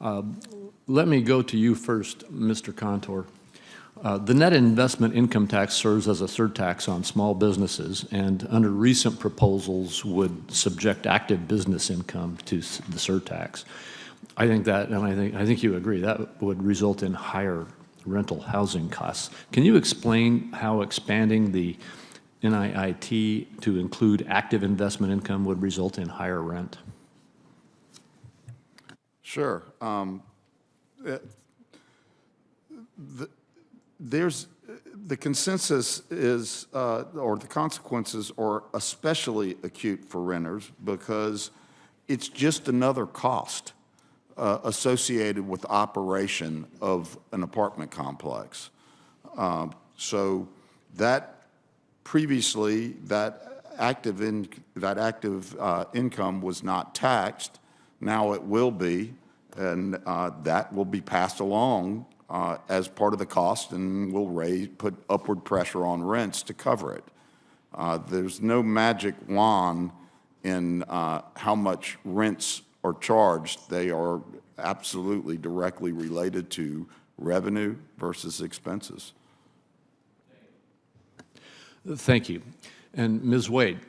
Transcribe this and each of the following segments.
Let me go to you first, Mr. Contour. The net investment income tax serves as a surtax on small businesses, and under recent proposals would subject active business income to the surtax. I think that, and I think you agree, that would result in higher rental housing costs. Can you explain how expanding the NIIT to include active investment income would result in higher rent? Sure. There's the consensus is, or the consequences are especially acute for renters because it's just another cost associated with operation of an apartment complex. So that previously that active income was not taxed. Now it will be, and that will be passed along as part of the cost, and will put upward pressure on rents to cover it. There's no magic wand in how much rents are charged. They are absolutely directly related to revenue versus expenses. Thank you. And Ms. Wade,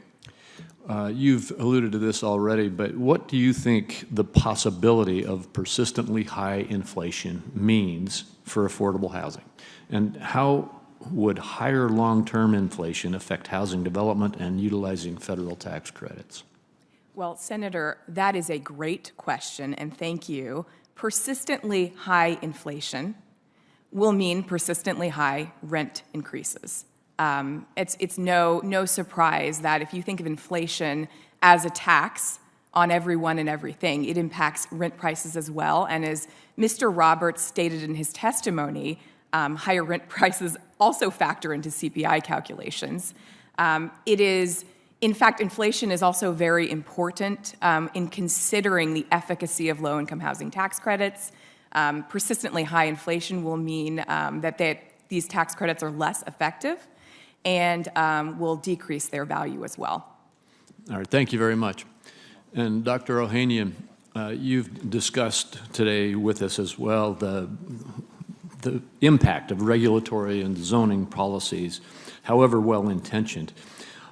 you've alluded to this already, but what do you think the possibility of persistently high inflation means for affordable housing? And how would higher long-term inflation affect housing development and utilizing federal tax credits? Well, Senator, that is a great question, and thank you. Persistently high inflation will mean persistently high rent increases. It's no surprise that if you think of inflation as a tax on everyone and everything, it impacts rent prices as well. And as Mr. Roberts stated in his testimony, higher rent prices also factor into CPI calculations. In fact, inflation is also very important in considering the efficacy of low-income housing tax credits. Persistently high inflation will mean that these tax credits are less effective and will decrease their value as well. All right, thank you very much. And Dr. Ohanian, you've discussed today with us as well the impact of regulatory and zoning policies, however well-intentioned,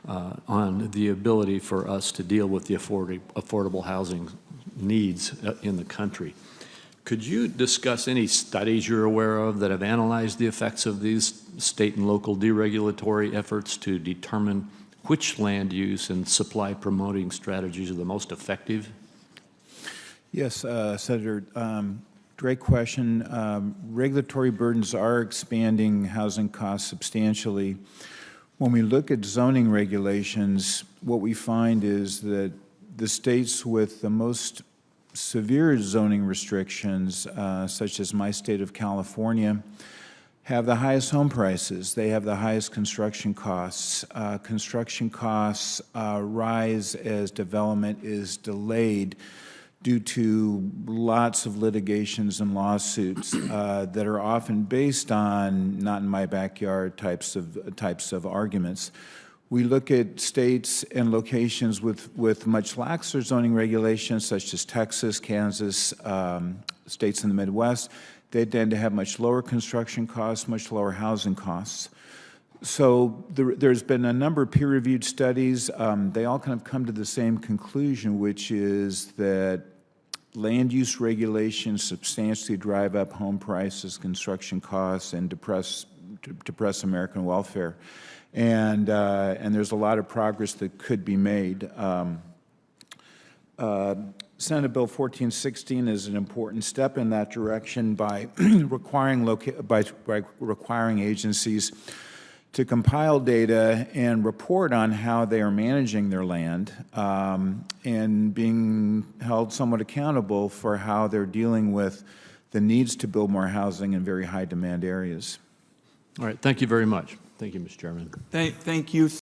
on the ability for us to deal with the affordable housing needs in the country. Could you discuss any studies you're aware of that have analyzed the effects of these state and local deregulatory efforts to determine which land use and supply promoting strategies are the most effective? Yes, Senator, great question. Regulatory burdens are expanding housing costs substantially. When we look at zoning regulations, what we find is that the states with the most severe zoning restrictions, such as my state of California, have the highest home prices. They have the highest construction costs. Construction costs rise as development is delayed due to lots of litigations and lawsuits that are often based on not in my backyard types of arguments. We look at states and locations with much laxer zoning regulations, such as Texas, Kansas, states in the Midwest. They tend to have much lower construction costs, much lower housing costs. So there's been a number of peer-reviewed studies. They all kind of come to the same conclusion, which is that land use regulations substantially drive up home prices, construction costs, and depress American welfare. And there's a lot of progress that could be made. Senate Bill 1416 is an important step in that direction by requiring agencies to compile data and report on how they are managing their land, and being held somewhat accountable for how they're dealing with the needs to build more housing in very high demand areas. All right, thank you very much. Thank you, Mr. Chairman. Thank you.